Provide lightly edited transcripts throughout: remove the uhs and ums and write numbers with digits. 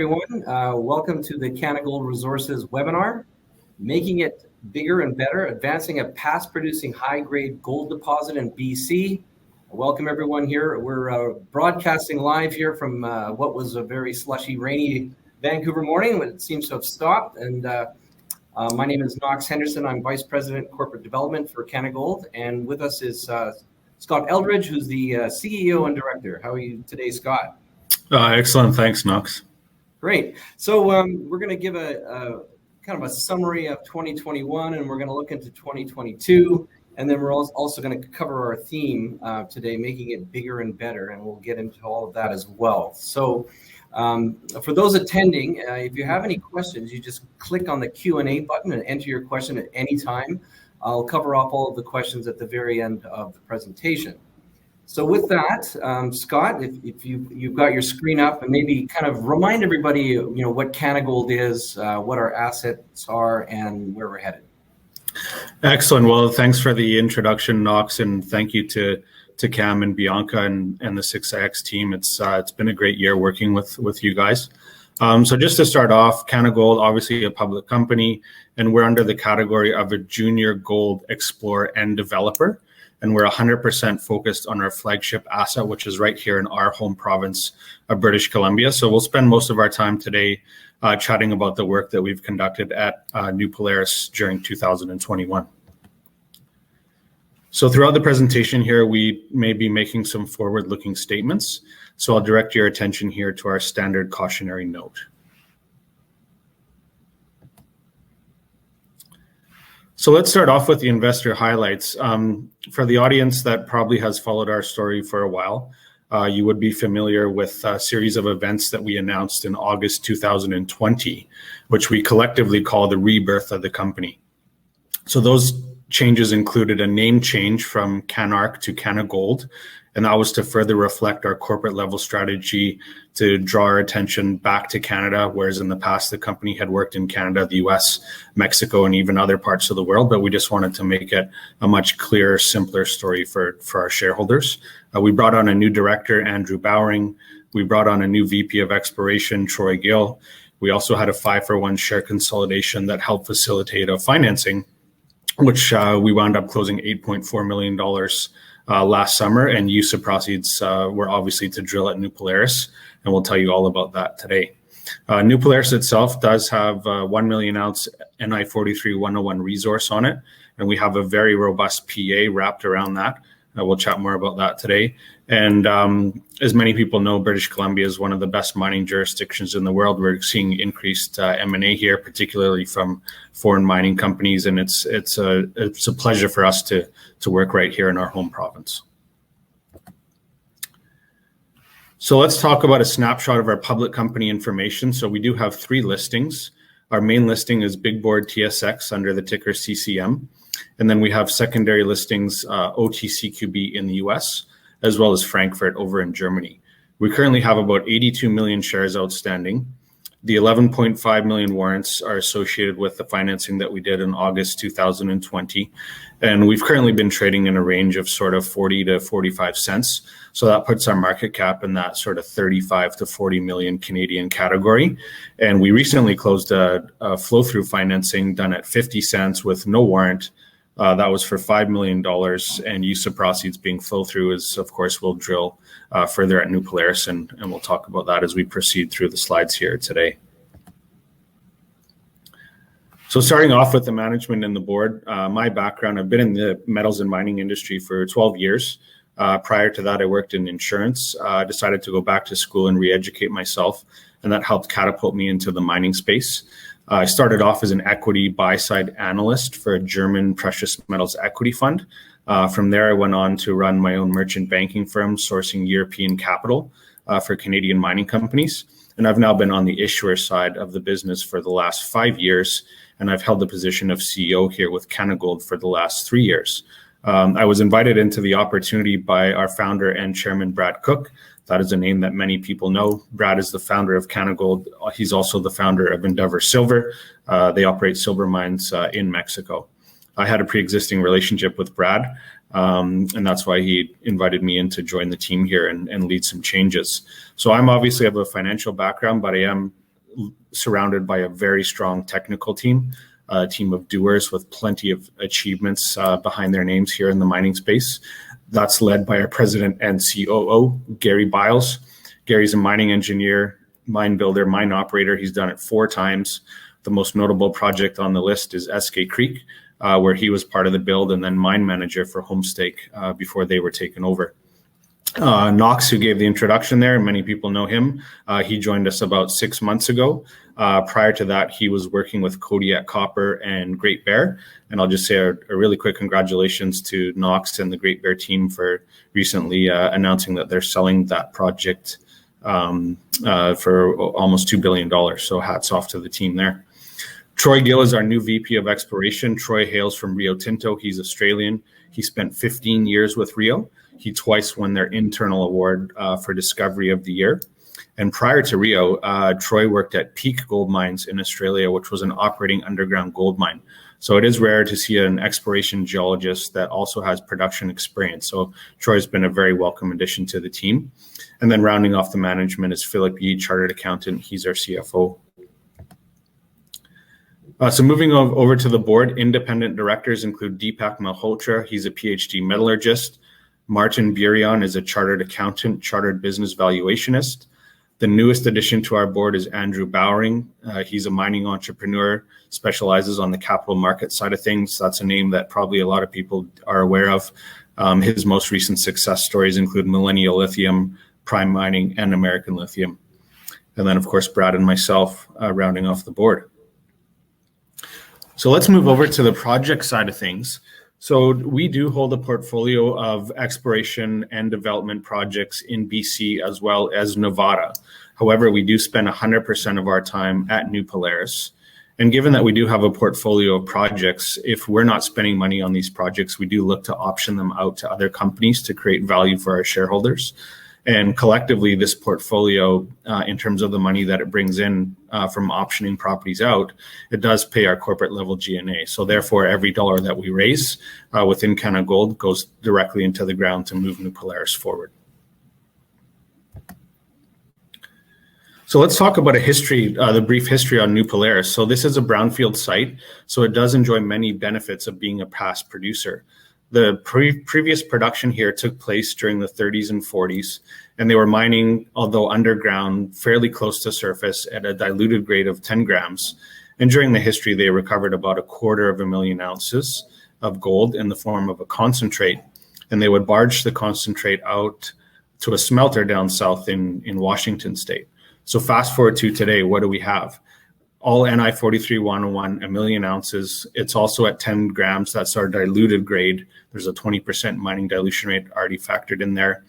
everyone. Welcome to the Canagold Resources webinar, Making It Bigger and Better, Advancing a Past-Producing High-Grade Gold Deposit in BC. Welcome everyone here. We're broadcasting live here from what was a very slushy, rainy Vancouver morning, but it seems to have stopped. And my name is Knox Henderson. I'm Vice President Corporate Development for Canagold. And with us is Scott Eldridge, who's the CEO and Director. How are you today, Scott? Excellent. Thanks, Knox. Great. So we're going to give a kind of a summary of 2021, and we're going to look into 2022. And then we're also going to cover our theme today, making it bigger and better. And we'll get into all of that as well. So for those attending, if you have any questions, you just click on the Q&A button and enter your question at any time. I'll cover off all of the questions at the very end of the presentation. So with that, Scott, if you've got your screen up, and maybe kind of remind everybody, what Canagold is, what our assets are, and where we're headed. Excellent. Well, thanks for the introduction, Knox, and thank you to Cam and Bianca and the 6ix team. It's been a great year working with you guys. So just to start off, Canagold, obviously a public company, and we're under the category of a junior gold explorer and developer. And we're 100% focused on our flagship asset, which is right here in our home province of British Columbia. So we'll spend most of our time today chatting about the work that we've conducted at New Polaris during 2021. So throughout the presentation here, we may be making some forward-looking statements. So I'll direct your attention here to our standard cautionary note. So let's start off with the investor highlights. For the audience that probably has followed our story for a while, you would be familiar with a series of events that we announced in August 2020, which we collectively call the rebirth of the company. So those changes included a name change from Canark to Canagold, and that was to further reflect our corporate level strategy to draw our attention back to Canada, whereas in the past the company had worked in Canada, the US, Mexico, and even other parts of the world, but we just wanted to make it a much clearer, simpler story for our shareholders. We brought on a new director, Andrew Bowring. We brought on a new VP of Exploration, Troy Gill. We also had a 5-for-1 share consolidation that helped facilitate a financing, which we wound up closing $8.4 million last summer, and use of proceeds were obviously to drill at New Polaris, and we'll tell you all about that today. New Polaris itself does have 1 million ounce Ni 43-101 resource on it, and we have a very robust PEA wrapped around that. We'll chat more about that today. And as many people know, British Columbia is one of the best mining jurisdictions in the world. We're seeing increased M&A here, particularly from foreign mining companies, and it's a pleasure for us to work right here in our home province. So let's talk about a snapshot of our public company information. So we do have 3 listings. Our main listing is Big Board TSX under the ticker CCM. And then we have secondary listings, OTCQB in the US, as well as Frankfurt over in Germany. We currently have about 82 million shares outstanding. The 11.5 million warrants are associated with the financing that we did in August 2020. And we've currently been trading in a range of sort of 40 to 45 cents. So that puts our market cap in that sort of 35 to 40 million Canadian category. And we recently closed a flow-through financing done at 50 cents with no warrant. That was for $5 million, and use of proceeds being flow through is, of course, we'll drill further at New Polaris, and we'll talk about that as we proceed through the slides here today. So starting off with the management and the board, my background, I've been in the metals and mining industry for 12 years. Prior to that, I worked in insurance. I decided to go back to school and re-educate myself, and that helped catapult me into the mining space. I started off as an equity buy-side analyst for a German precious metals equity fund. From there, I went on to run my own merchant banking firm, sourcing European capital for Canadian mining companies. And I've now been on the issuer side of the business for the last 5 years, and I've held the position of CEO here with Canagold for the last 3 years. I was invited into the opportunity by our founder and chairman, Brad Cook. That is a name that many people know. Brad is the founder of Canagold. He's also the founder of Endeavor Silver. They operate silver mines in Mexico. I had a pre-existing relationship with Brad, and that's why he invited me in to join the team here and lead some changes. So I'm obviously have a financial background, but I am surrounded by a very strong technical team, a team of doers with plenty of achievements behind their names here in the mining space. That's led by our president and COO, Gary Biles. Gary's a mining engineer, mine builder, mine operator. He's done it 4 times. The most notable project on the list is Eskay Creek, where he was part of the build and then mine manager for Homestake before they were taken over. Knox, who gave the introduction there, and many people know him, he joined us about 6 months ago. Prior to that, he was working with Kodiak Copper and Great Bear. And I'll just say a really quick congratulations to Knox and the Great Bear team for recently announcing that they're selling that project for almost $2 billion. So hats off to the team there. Troy Gill is our new VP of Exploration. Troy hails from Rio Tinto. He's Australian. He spent 15 years with Rio. He twice won their internal award for Discovery of the Year. And prior to Rio, Troy worked at Peak Gold Mines in Australia, which was an operating underground gold mine. So it is rare to see an exploration geologist that also has production experience. So Troy's been a very welcome addition to the team. And then rounding off the management is Philip Yee, chartered accountant. He's our CFO. So moving over to the board, independent directors include Deepak Malhotra. He's a PhD metallurgist. Martin Burion is a chartered accountant, chartered business valuationist. The newest addition to our board is Andrew Bowring. He's a mining entrepreneur, specializes on the capital market side of things. That's a name that probably a lot of people are aware of. His most recent success stories include Millennial Lithium, Prime Mining, and American Lithium. And then, of course, Brad and myself rounding off the board. So let's move over to the project side of things. So we do hold a portfolio of exploration and development projects in BC as well as Nevada. However, we do spend 100% of our time at New Polaris. And given that we do have a portfolio of projects, if we're not spending money on these projects, we do look to option them out to other companies to create value for our shareholders. And collectively, this portfolio, in terms of the money that it brings in from optioning properties out, it does pay our corporate level G&A. So therefore, every dollar that we raise within Canagold goes directly into the ground to move New Polaris forward. So let's talk about a history, the brief history on New Polaris. So this is a brownfield site, so it does enjoy many benefits of being a past producer. The previous production here took place during the 30s and 40s, and they were mining, although underground, fairly close to surface at a diluted grade of 10 grams. And during the history, they recovered about 250,000 ounces of gold in the form of a concentrate, and they would barge the concentrate out to a smelter down south in Washington state. So fast forward to today, what do we have? All NI 43-101, 1 million ounces. It's also at 10 grams. That's our diluted grade. There's a 20% mining dilution rate already factored in there.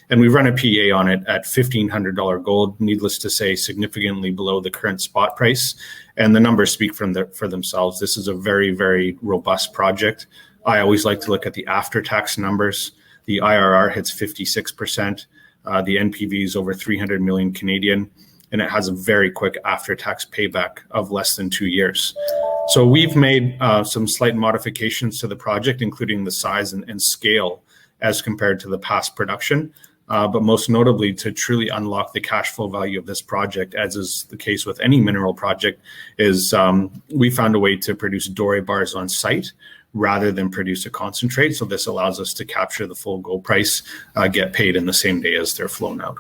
And we run a PEA on it at $1,500 gold, needless to say, significantly below the current spot price. And the numbers speak for themselves. This is a very, very robust project. I always like to look at the after-tax numbers. The IRR hits 56%. The NPV is over 300 million Canadian. And it has a very quick after-tax payback of less than 2 years. So we've made some slight modifications to the project, including the size and scale as compared to the past production. But most notably, to truly unlock the cash flow value of this project, as is the case with any mineral project, is we found a way to produce doré bars on site rather than produce a concentrate. So this allows us to capture the full gold price, get paid in the same day as they're flown out.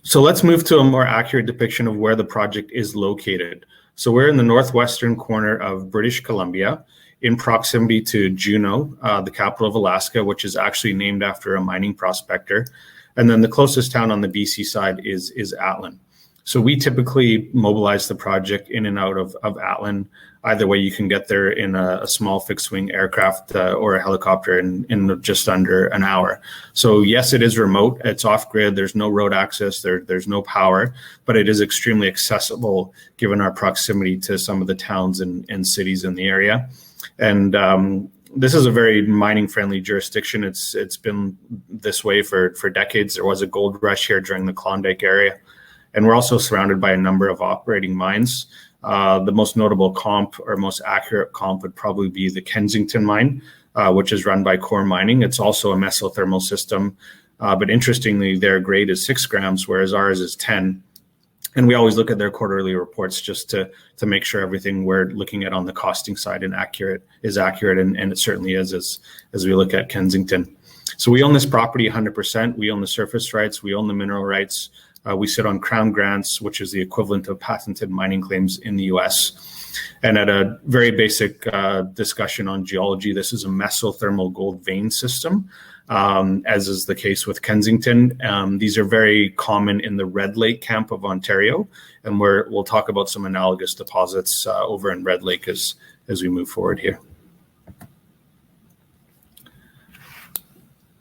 So let's move to a more accurate depiction of where the project is located. So we're in the northwestern corner of British Columbia, in proximity to Juneau, the capital of Alaska, which is actually named after a mining prospector. And then the closest town on the BC side is Atlin. So we typically mobilize the project in and out of Atlin. Either way, you can get there in a small fixed-wing aircraft or a helicopter in just under an hour. So yes, it is remote. It's off-grid. There's no road access. There's no power, but it is extremely accessible given our proximity to some of the towns and cities in the area. And this is a very mining-friendly jurisdiction. It's been this way for decades. There was a gold rush here during the Klondike area. And we're also surrounded by a number of operating mines. The most notable comp or most accurate comp would probably be the Kensington Mine, which is run by Core Mining. It's also a mesothermal system. But interestingly, their grade is 6 grams, whereas ours is 10. And we always look at their quarterly reports just to make sure everything we're looking at on the costing side is accurate, and it certainly is as we look at Kensington. So we own this property 100%. We own the surface rights. We own the mineral rights. We sit on Crown grants, which is the equivalent of patented mining claims in the US. And at a very basic discussion on geology, this is a mesothermal gold vein system, as is the case with Kensington. These are very common in the Red Lake camp of Ontario, and we'll talk about some analogous deposits over in Red Lake as we move forward here.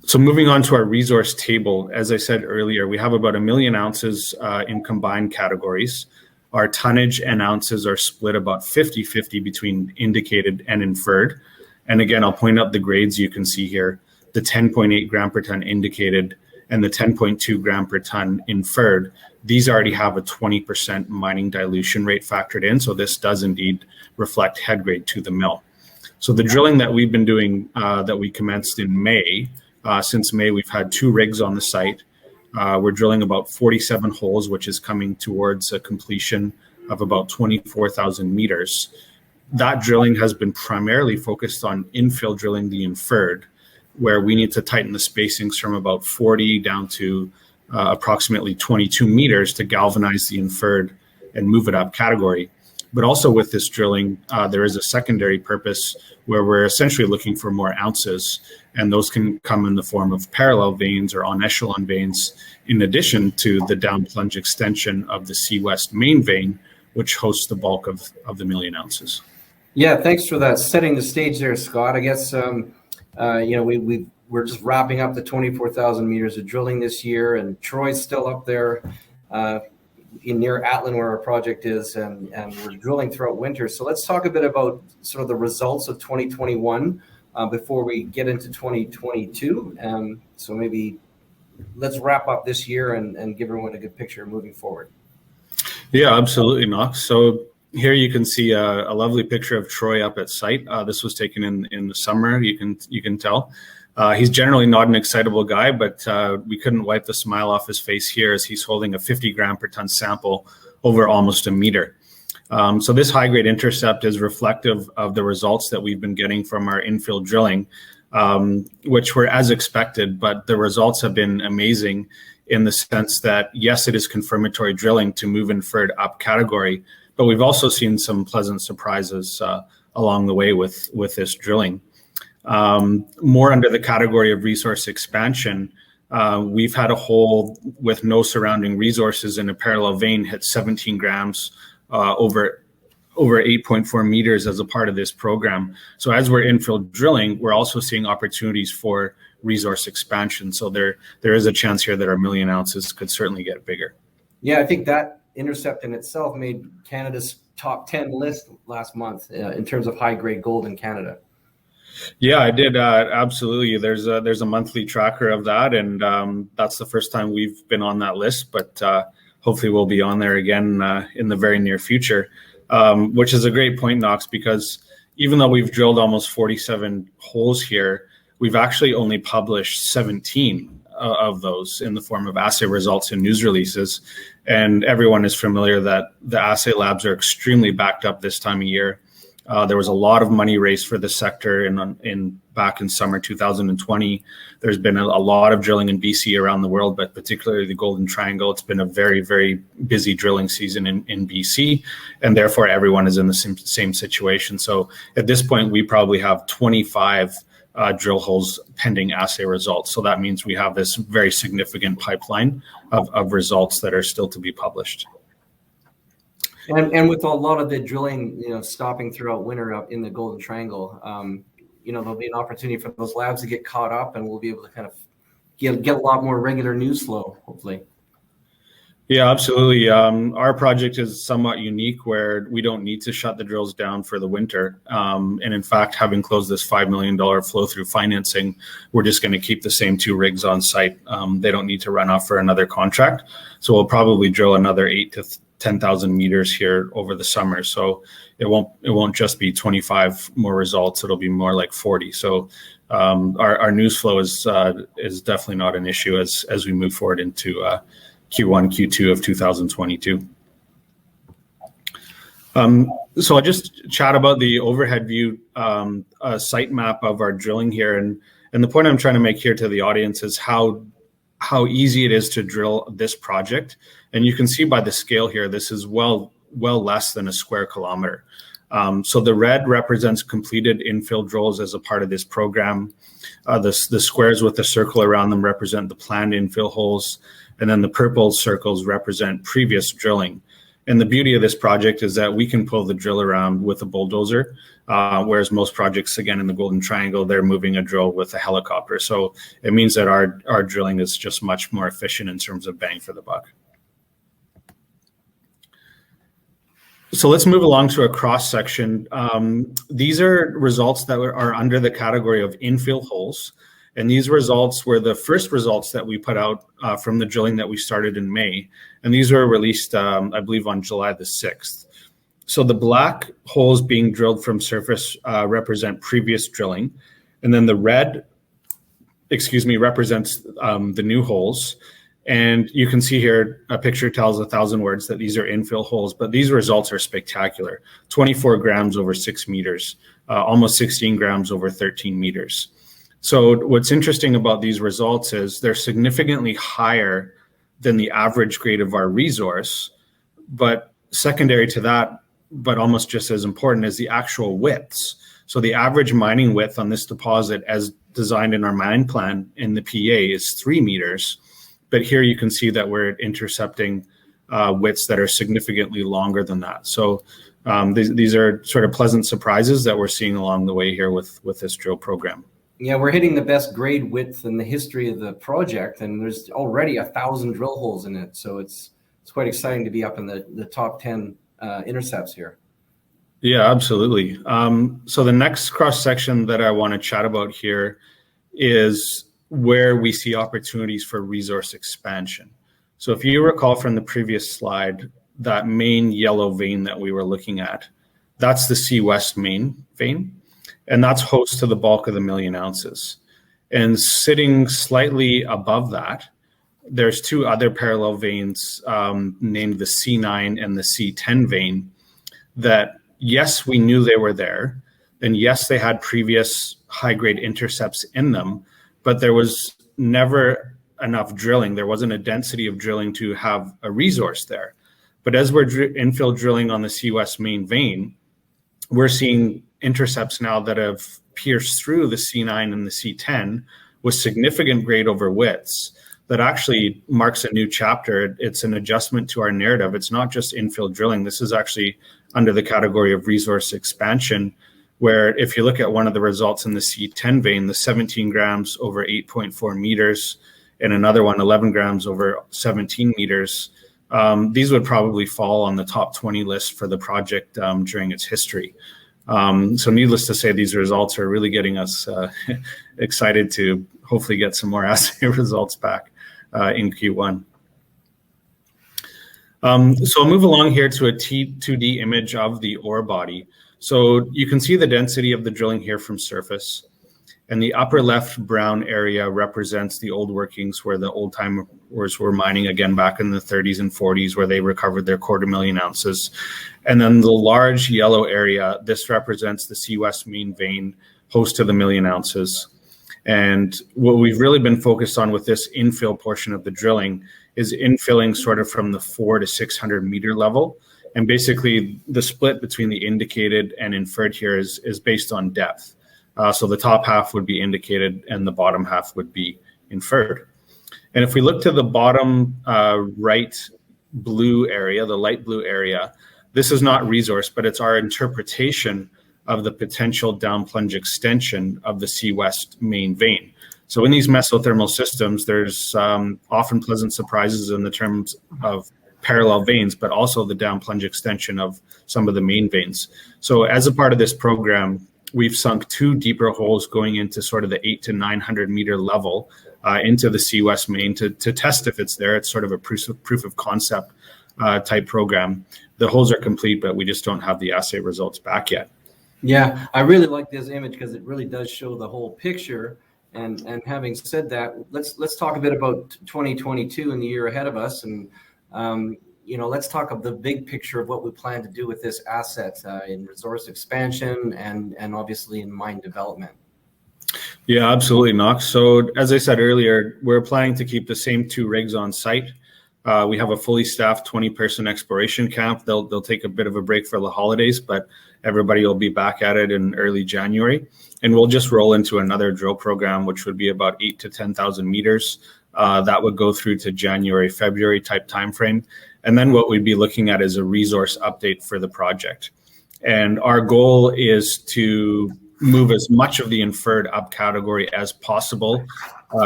So moving on to our resource table, as I said earlier, we have about 1 million ounces in combined categories. Our tonnage and ounces are split about 50-50 between indicated and inferred. And again, I'll point out the grades you can see here, the 10.8 gram per ton indicated and the 10.2 gram per ton inferred. These already have a 20% mining dilution rate factored in. So this does indeed reflect head grade to the mill. So the drilling that we've been doing that we commenced in May, since May, we've had 2 rigs on the site. We're drilling about 47 holes, which is coming towards a completion of about 24,000 meters. That drilling has been primarily focused on infill drilling the inferred, where we need to tighten the spacings from about 40 down to approximately 22 meters to galvanize the inferred and move it up category. But also with this drilling, there is a secondary purpose where we're essentially looking for more ounces, and those can come in the form of parallel veins or on echelon veins, in addition to the down plunge extension of the C-West main vein, which hosts the bulk of the 1 million ounces. Yeah, thanks for that, setting the stage there, Scott. I guess we're just wrapping up the 24,000 meters of drilling this year, and Troy's still up there in near Atlin, where our project is, and we're drilling throughout winter. So let's talk a bit about sort of the results of 2021 before we get into 2022. So maybe let's wrap up this year and give everyone a good picture moving forward. Yeah, absolutely, Knox. So here you can see a lovely picture of Troy up at site. This was taken in the summer. You can tell. He's generally not an excitable guy, but we couldn't wipe the smile off his face here as he's holding a 50 gram per ton sample over almost a meter. So this high grade intercept is reflective of the results that we've been getting from our infill drilling, which were as expected, but the results have been amazing in the sense that, yes, it is confirmatory drilling to move inferred up category, but we've also seen some pleasant surprises along the way with this drilling. More under the category of resource expansion, we've had a hole with no surrounding resources in a parallel vein hit 17 grams over 8.4 meters as a part of this program. So as we're infill drilling, we're also seeing opportunities for resource expansion. So there is a chance here that our 1 million ounces could certainly get bigger. Yeah, I think that intercept in itself made Canada's top 10 list last month in terms of high grade gold in Canada. Yeah, I did. Absolutely. There's a monthly tracker of that, and that's the first time we've been on that list, but hopefully we'll be on there again in the very near future, which is a great point, Knox, because even though we've drilled almost 47 holes here, we've actually only published 17 of those in the form of assay results and news releases. And everyone is familiar that the assay labs are extremely backed up this time of year. There was a lot of money raised for the sector back in summer 2020. There's been a lot of drilling in BC around the world, but particularly the Golden Triangle. It's been a very, very busy drilling season in BC, and therefore everyone is in the same situation. So at this point, we probably have 25 drill holes pending assay results. So that means we have this very significant pipeline of results that are still to be published. And with a lot of the drilling, stopping throughout winter up in the Golden Triangle, there'll be an opportunity for those labs to get caught up, and we'll be able to kind of get a lot more regular news flow, hopefully. Yeah, absolutely. Our project is somewhat unique where we don't need to shut the drills down for the winter. And in fact, having closed this $5 million flow through financing, we're just going to keep the same 2 rigs on site. They don't need to run off for another contract. So we'll probably drill another 8 to 10,000 meters here over the summer. So it won't just be 25 more results. It'll be more like 40. So our news flow is definitely not an issue as we move forward into Q1, Q2 of 2022. So I'll just chat about the overhead view site map of our drilling here. And the point I'm trying to make here to the audience is how easy it is to drill this project. And you can see by the scale here, this is well less than a square kilometer. So the red represents completed infill drills as a part of this program. The squares with the circle around them represent the planned infill holes. And then the purple circles represent previous drilling. And the beauty of this project is that we can pull the drill around with a bulldozer, whereas most projects, again, in the Golden Triangle, they're moving a drill with a helicopter. So it means that our drilling is just much more efficient in terms of bang for the buck. So let's move along to a cross section. These are results that are under the category of infill holes. And these results were the first results that we put out from the drilling that we started in May. And these were released, I believe, on July the 6th. So the black holes being drilled from surface represent previous drilling. And then the red, represents the new holes. And you can see here, a picture tells 1,000 words that these are infill holes, but these results are spectacular. 24 grams over 6 meters, almost 16 grams over 13 meters. So what's interesting about these results is they're significantly higher than the average grade of our resource, but secondary to that, but almost just as important, is the actual widths. So the average mining width on this deposit as designed in our mine plan in the PA is 3 meters. But here you can see that we're intercepting widths that are significantly longer than that. So these are sort of pleasant surprises that we're seeing along the way here with this drill program. Yeah, we're hitting the best grade width in the history of the project, and there's already 1,000 drill holes in it. So it's quite exciting to be up in the top 10 intercepts here. Yeah, absolutely. So the next cross section that I want to chat about here is where we see opportunities for resource expansion. So if you recall from the previous slide, that main yellow vein that we were looking at, that's the C-West main vein. And that's host to the bulk of the 1 million ounces. And sitting slightly above that, there's 2 other parallel veins named the C9 and the C10 vein that, yes, we knew they were there. And yes, they had previous high-grade intercepts in them, but there was never enough drilling. There wasn't a density of drilling to have a resource there. But as we're infill drilling on the C-West main vein, we're seeing intercepts now that have pierced through the C9 and the C10 with significant grade over widths. That actually marks a new chapter. It's an adjustment to our narrative. It's not just infill drilling. This is actually under the category of resource expansion, where if you look at one of the results in the C10 vein, the 17 grams over 8.4 meters, and another one, 11 grams over 17 meters, these would probably fall on the top 20 list for the project during its history. So needless to say, these results are really getting us excited to hopefully get some more assay results back in Q1. So I'll move along here to a 2D image of the ore body. So you can see the density of the drilling here from surface. And the upper left brown area represents the old workings where the old timers were mining again back in the 30s and 40s, where they recovered their 250,000 ounces. And then the large yellow area, this represents the C-West main vein, host to the 1 million ounces. And what we've really been focused on with this infill portion of the drilling is infilling sort of from the 400 to 600 meter level. And basically the split between the indicated and inferred here is based on depth. So the top half would be indicated and the bottom half would be inferred. And if we look to the bottom right blue area, the light blue area, this is not resource, but it's our interpretation of the potential down plunge extension of the C-West main vein. So in these mesothermal systems, there's often pleasant surprises in the terms of parallel veins, but also the down plunge extension of some of the main veins. So as a part of this program, we've sunk 2 deeper holes going into sort of the 800 to 900 meter level into the C-West main to test if it's there. It's sort of a proof of concept type program. The holes are complete, but we just don't have the assay results back yet. Yeah, I really like this image because it really does show the whole picture. And having said that, let's talk a bit about 2022 and the year ahead of us. And let's talk of the big picture of what we plan to do with this asset in resource expansion and obviously in mine development. Yeah, absolutely, Knox. So as I said earlier, we're planning to keep the same 2 rigs on site. We have a fully staffed 20-person exploration camp. They'll take a bit of a break for the holidays, but everybody will be back at it in early January. And we'll just roll into another drill program, which would be about 8,000 to 10,000 meters. That would go through to January, February type timeframe. And then what we'd be looking at is a resource update for the project. And our goal is to move as much of the inferred up category as possible,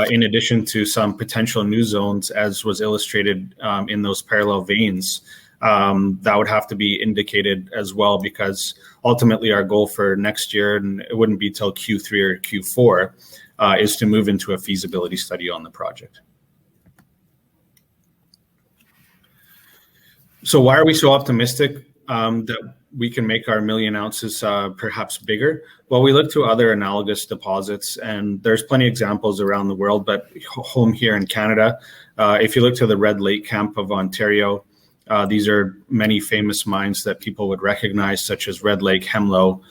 in addition to some potential new zones, as was illustrated in those parallel veins. That would have to be indicated as well, because ultimately our goal for next year, and it wouldn't be till Q3 or Q4, is to move into a feasibility study on the project. So why are we so optimistic that we can make our million ounces perhaps bigger? Well, we look to other analogous deposits, and there's plenty of examples around the world, but home here in Canada, if you look to the Red Lake camp of Ontario, these are many famous mines that people would recognize, such as Red Lake, Hemlo,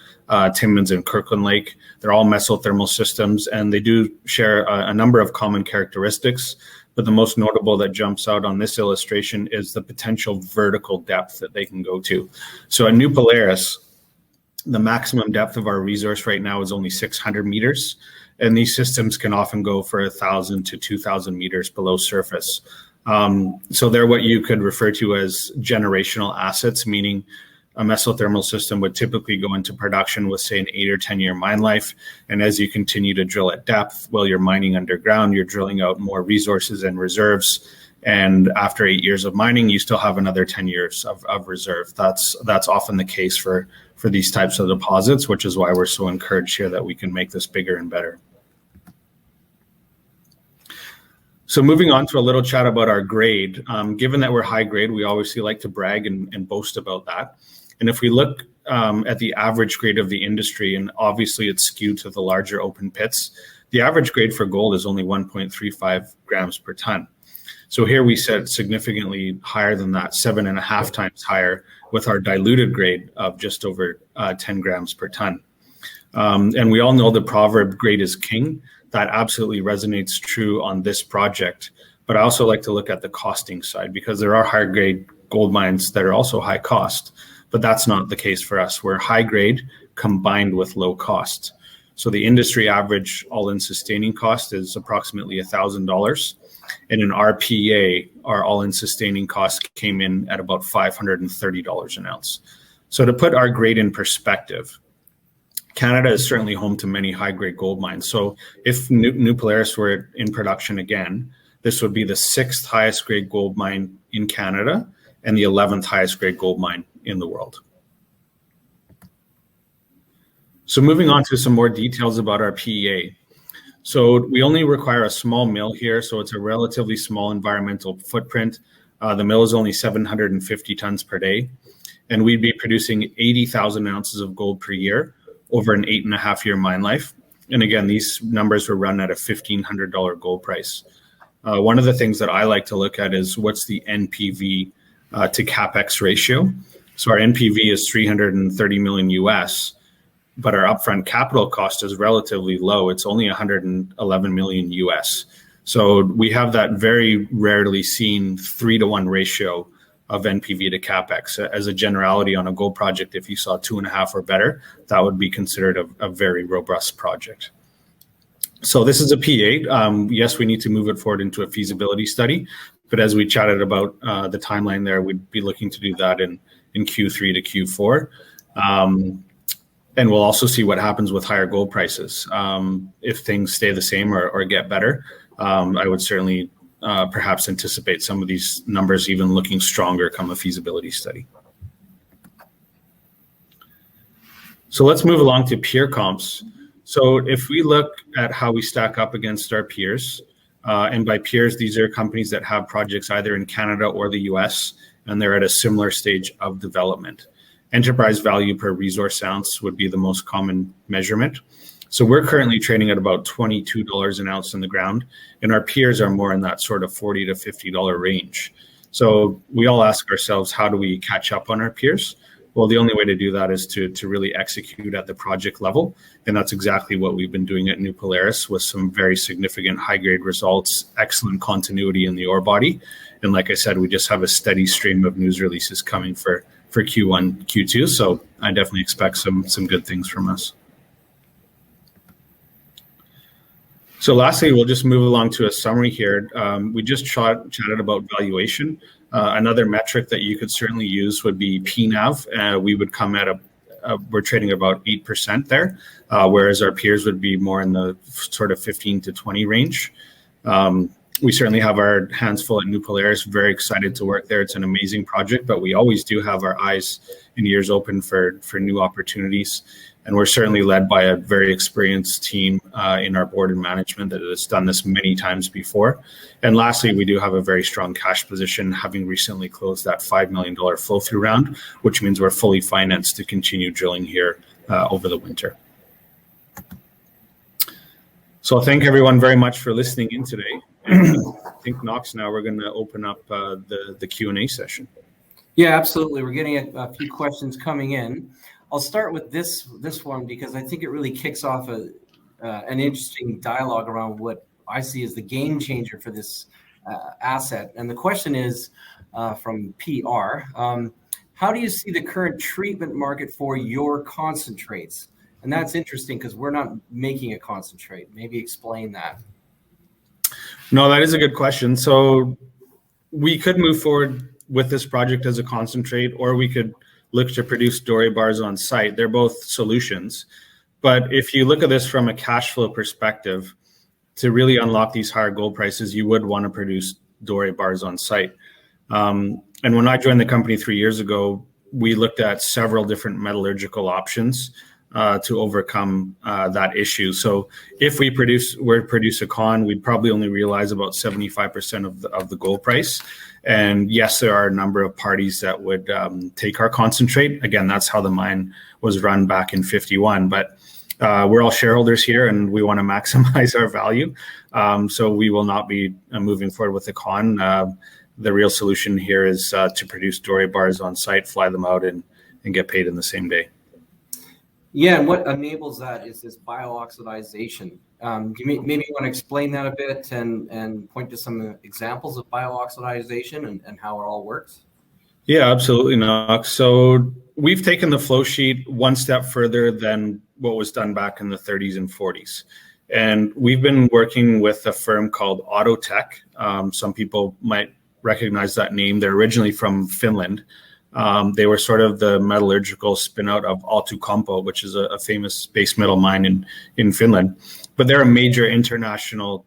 Timmins, and Kirkland Lake. They're all mesothermal systems, and they do share a number of common characteristics. But the most notable that jumps out on this illustration is the potential vertical depth that they can go to. So at New Polaris, the maximum depth of our resource right now is only 600 meters, and these systems can often go for 1,000 to 2,000 meters below surface. So they're what you could refer to as generational assets, meaning a mesothermal system would typically go into production with, say, an 8 or 10-year mine life. And as you continue to drill at depth, while you're mining underground, you're drilling out more resources and reserves. And after 8 years of mining, you still have another 10 years of reserve. That's often the case for these types of deposits, which is why we're so encouraged here that we can make this bigger and better. So moving on to a little chat about our grade. Given that we're high grade, we obviously like to brag and boast about that. And if we look at the average grade of the industry, and obviously it's skewed to the larger open pits, the average grade for gold is only 1.35 grams per ton. So here we set significantly higher than that, 7.5 times higher, with our diluted grade of just over 10 grams per ton. And we all know the proverb, grade is king. That absolutely resonates true on this project. But I also like to look at the costing side, because there are higher grade gold mines that are also high cost. But that's not the case for us. We're high grade combined with low cost. So the industry average all-in sustaining cost is approximately $1,000. And in our PEA, our all-in sustaining cost came in at about $530 an ounce. So to put our grade in perspective, Canada is certainly home to many high-grade gold mines. So if New Polaris were in production again, this would be the 6th highest grade gold mine in Canada and the 11th highest grade gold mine in the world. So moving on to some more details about our PEA. So we only require a small mill here, so it's a relatively small environmental footprint. The mill is only 750 tons per day, and we'd be producing 80,000 ounces of gold per year over an 8.5-year mine life. And again, these numbers were run at a $1,500 gold price. One of the things that I like to look at is what's the NPV to CapEx ratio. So our NPV is 330 million US, but our upfront capital cost is relatively low. It's only 111 million US. So we have that very rarely seen 3-to-1 ratio of NPV to CapEx. As a generality on a gold project, if you saw 2.5 or better, that would be considered a very robust project. So this is a PEA. Yes, we need to move it forward into a feasibility study, but as we chatted about the timeline there, we'd be looking to do that in Q3 to Q4. And we'll also see what happens with higher gold prices. If things stay the same or get better, I would certainly perhaps anticipate some of these numbers even looking stronger come a feasibility study. So let's move along to peer comps. So if we look at how we stack up against our peers, and by peers, these are companies that have projects either in Canada or the US, and they're at a similar stage of development. Enterprise value per resource ounce would be the most common measurement. So we're currently trading at about $22 an ounce in the ground, and our peers are more in that sort of $40 to $50 range. So we all ask ourselves, how do we catch up on our peers? Well, the only way to do that is to really execute at the project level. And that's exactly what we've been doing at New Polaris, with some very significant high-grade results, excellent continuity in the ore body. And like I said, we just have a steady stream of news releases coming for Q1, Q2. So I definitely expect some good things from us. So lastly, we'll just move along to a summary here. We just chatted about valuation. Another metric that you could certainly use would be PNAV. We would come at we're trading about 8% there, whereas our peers would be more in the sort of 15 to 20 range. We certainly have our hands full at New Polaris, very excited to work there. It's an amazing project, but we always do have our eyes and ears open for new opportunities. And we're certainly led by a very experienced team in our board and management that has done this many times before. And lastly, we do have a very strong cash position, having recently closed that $5 million flow-through round, which means we're fully financed to continue drilling here over the winter. So I'll thank everyone very much for listening in today. I think, Knox, now we're going to open up the Q&A session. Yeah, absolutely. We're getting a few questions coming in. I'll start with this one because I think it really kicks off an interesting dialogue around what I see as the game changer for this asset. And the question is from PR, how do you see the current treatment market for your concentrates? And that's interesting because we're not making a concentrate. Maybe explain that. No, that is a good question. So we could move forward with this project as a concentrate, or we could look to produce doré bars on site. They're both solutions. But if you look at this from a cash flow perspective, to really unlock these higher gold prices, you would want to produce doré bars on site. And when I joined the company 3 years ago, we looked at several different metallurgical options to overcome that issue. So if we were to produce a con, we'd probably only realize about 75% of the gold price. And yes, there are a number of parties that would take our concentrate. Again, that's how the mine was run back in 51. But we're all shareholders here, and we want to maximize our value. So we will not be moving forward with the con. The real solution here is to produce doré bars on site, fly them out, and get paid in the same day. Yeah, and what enables that is this biooxidization. Do you maybe want to explain that a bit and point to some examples of biooxidization and how it all works? Yeah, absolutely, Knox. So we've taken the flow sheet one step further than what was done back in the 30s and 40s. And we've been working with a firm called Autotech. Some people might recognize that name. They're originally from Finland. They were sort of the metallurgical spin-out of Outokumpu, which is a famous base metal mine in Finland. But they're a major international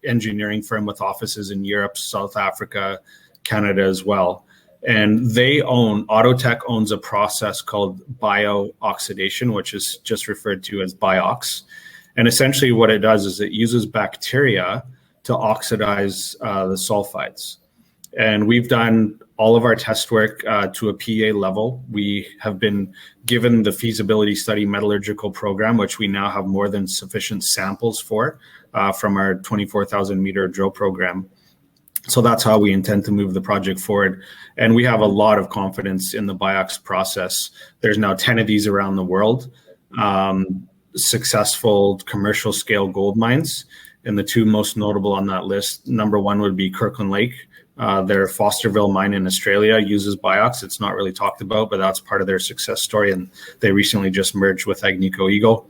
engineering firm with offices in Europe, South Africa, Canada as well. And Autotech owns a process called biooxidation, which is just referred to as biox. And essentially what it does is it uses bacteria to oxidize the sulfides. And we've done all of our test work to a PA level. We have been given the feasibility study metallurgical program, which we now have more than sufficient samples for from our 24,000 meter drill program. So that's how we intend to move the project forward. And we have a lot of confidence in the biox process. There's now 10 of these around the world, successful commercial scale gold mines. And the two most notable on that list, number one would be Kirkland Lake. Their Fosterville mine in Australia uses biox. It's not really talked about, but that's part of their success story. And they recently just merged with Agnico Eagle.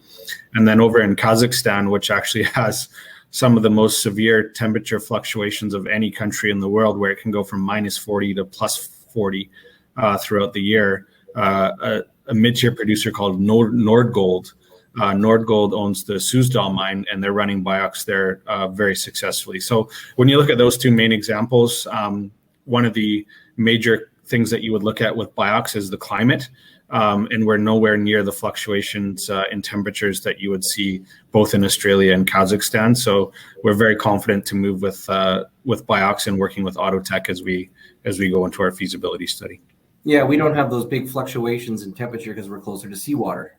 And then over in Kazakhstan, which actually has some of the most severe temperature fluctuations of any country in the world, where it can go from -40 to +40 throughout the year, a mid-tier producer called Nordgold. Nordgold owns the Suzdal mine, and they're running biox there very successfully. So when you look at those two main examples, one of the major things that you would look at with biox is the climate. and we're nowhere near the fluctuations in temperatures that you would see both in Australia and Kazakhstan. So we're very confident to move with BIOX and working with Autotech as we go into our feasibility study. Yeah, we don't have those big fluctuations in temperature because we're closer to seawater.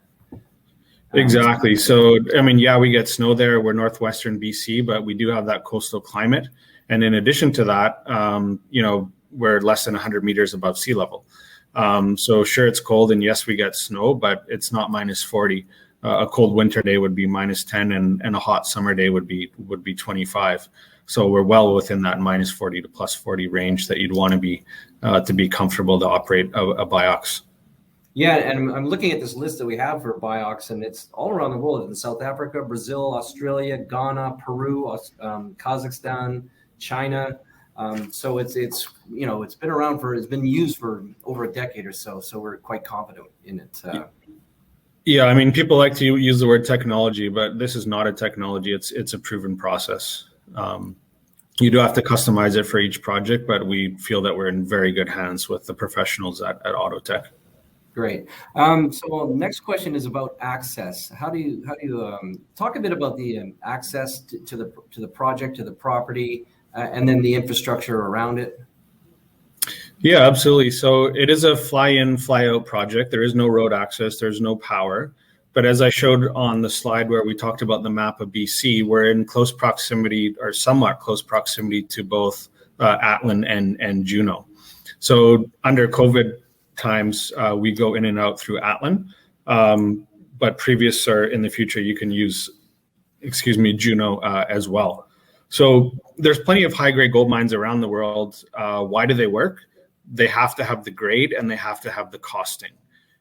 Exactly. So, I mean, yeah, we get snow there. We're northwestern BC, but we do have that coastal climate. And in addition to that, we're less than 100 meters above sea level. So sure, it's cold, and yes, we get snow, but it's not minus 40. A cold winter day would be minus 10, and a hot summer day would be 25. So we're well within that minus 40 to plus 40 range that you'd want to be comfortable to operate a BIOX. Yeah, and I'm looking at this list that we have for BIOX, and it's all around the world: in South Africa, Brazil, Australia, Ghana, Peru, Kazakhstan, China. So it's been around it's been used for over a decade or so. So we're quite confident in it. Yeah, I mean, people like to use the word technology, but this is not a technology. It's a proven process. You do have to customize it for each project, but we feel that we're in very good hands with the professionals at Autotech. Great. So next question is about access. How do you talk a bit about the access to the project, to the property, and then the infrastructure around it? Yeah, absolutely. So it is a fly-in, fly-out project. There is no road access. There's no power. But as I showed on the slide where we talked about the map of BC, we're in close proximity, or somewhat close proximity, to both Atlin and Juneau. So under COVID times, we go in and out through Atlin. But previous or in the future, you can use, Juneau as well. So there's plenty of high-grade gold mines around the world. Why do they work? They have to have the grade and they have to have the costing.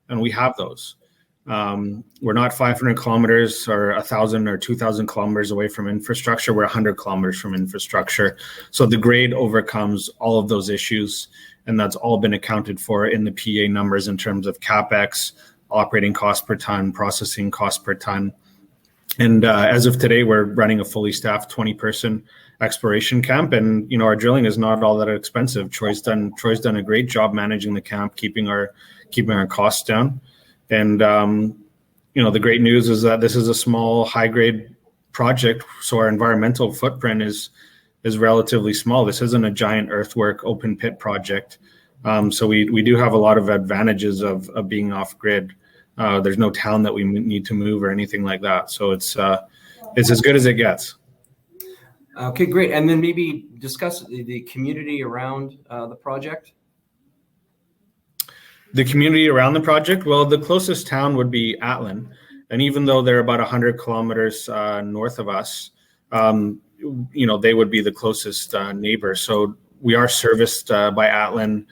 And we have those. We're not 500 kilometers or 1,000 or 2,000 kilometers away from infrastructure. We're 100 kilometers from infrastructure. So the grade overcomes all of those issues. And that's all been accounted for in the PEA numbers in terms of CapEx, operating cost per ton, processing cost per ton. And as of today, we're running a fully staffed 20-person exploration camp, and our drilling is not all that expensive. Troy's done a great job managing the camp, keeping our costs down. And the great news is that this is a small, high-grade project, so our environmental footprint is relatively small. This isn't a giant earthwork open pit project, so we do have a lot of advantages of being off grid. There's no town that we need to move or anything like that. So it's as good as it gets. Okay, great. And then maybe discuss the community around the project. The community around the project, well, the closest town would be Atlin. And even though they're about 100 kilometers north of us, they would be the closest neighbor. So we are serviced by Atlin.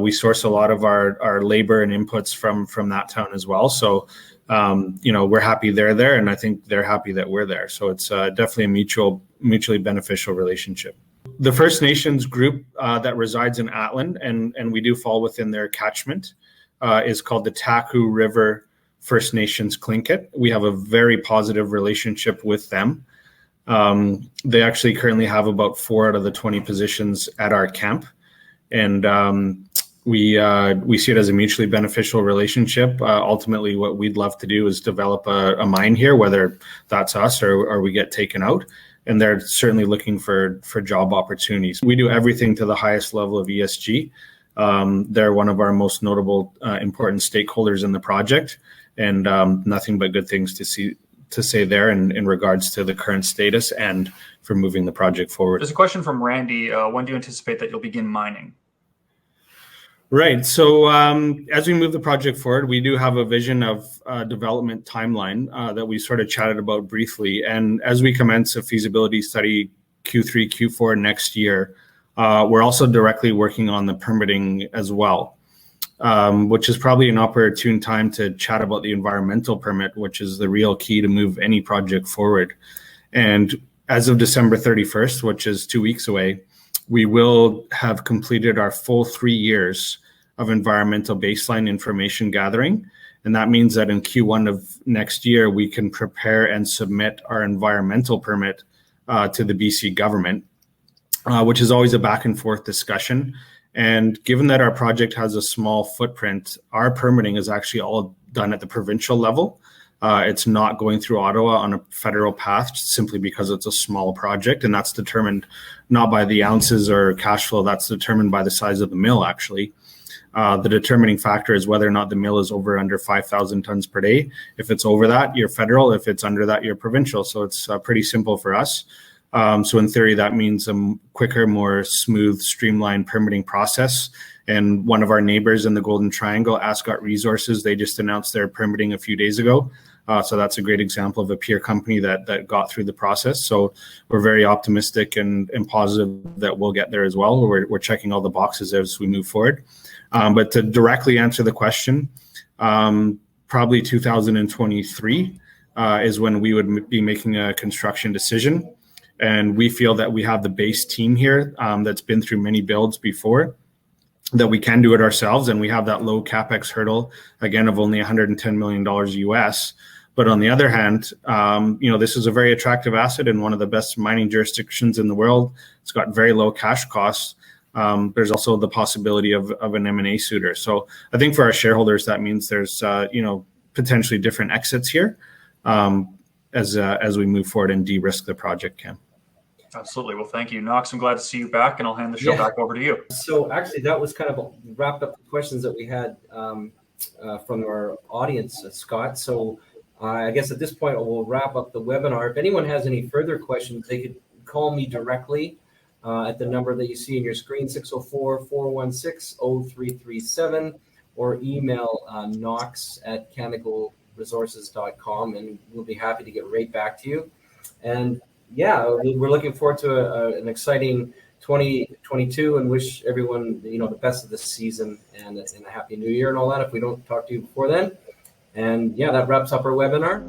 We source a lot of our labor and inputs from that town as well. So, we're happy they're there, and I think they're happy that we're there. So it's definitely a mutually beneficial relationship. The First Nations group that resides in Atlin, and we do fall within their catchment, is called the Taku River First Nations Tlingit. We have a very positive relationship with them. They actually currently have about 4 out of the 20 positions at our camp. And we see it as a mutually beneficial relationship. Ultimately, what we'd love to do is develop a mine here, whether that's us or we get taken out. And they're certainly looking for job opportunities. We do everything to the highest level of ESG. They're one of our most notable, important stakeholders in the project, and nothing but good things to say there in regards to the current status and for moving the project forward. There's a question from Randy. When do you anticipate that you'll begin mining? Right. So as we move the project forward, we do have a vision of development timeline that we sort of chatted about briefly. And as we commence a feasibility study Q3, Q4 next year, we're also directly working on the permitting as well, which is probably an opportune time to chat about the environmental permit, which is the real key to move any project forward. And as of December 31st, which is 2 weeks away, we will have completed our full 3 years of environmental baseline information gathering. And that means that in Q1 of next year, we can prepare and submit our environmental permit to the BC government, which is always a back and forth discussion. And given that our project has a small footprint, our permitting is actually all done at the provincial level. It's not going through Ottawa on a federal path simply because it's a small project, and that's determined not by the ounces or cash flow, that's determined by the size of the mill, actually. The determining factor is whether or not the mill is over or under 5,000 tons per day. If it's over that, you're federal. If it's under that, you're provincial. So it's pretty simple for us. So in theory, that means a quicker, more smooth, streamlined permitting process. And one of our neighbors in the Golden Triangle, Ascot Resources, they just announced their permitting a few days ago. So that's a great example of a peer company that got through the process. So we're very optimistic and positive that we'll get there as well. We're checking all the boxes as we move forward. But to directly answer the question, probably 2023 is when we would be making a construction decision. And we feel that we have the base team here that's been through many builds before, that we can do it ourselves. And we have that low CapEx hurdle, again, of only $110 million US. But on the other hand, this is a very attractive asset in one of the best mining jurisdictions in the world. It's got very low cash costs. There's also the possibility of an M&A suitor. So I think for our shareholders, that means there's potentially different exits here as we move forward and de-risk the project, Cam. Absolutely. Well, thank you, Knox. I'm glad to see you back, and I'll hand the show back over to you. So actually, that was kind of wrapped up the questions that we had from our audience, Scott. So I guess at this point, we'll wrap up the webinar. If anyone has any further questions, they could call me directly at the number that you see on your screen, 604-416-0337, or email Knox at canagoldresources.com, and we'll be happy to get right back to you. And yeah, we're looking forward to an exciting 2022 and wish everyone, the best of the season and a happy new year and all that if we don't talk to you before then. And yeah, that wraps up our webinar.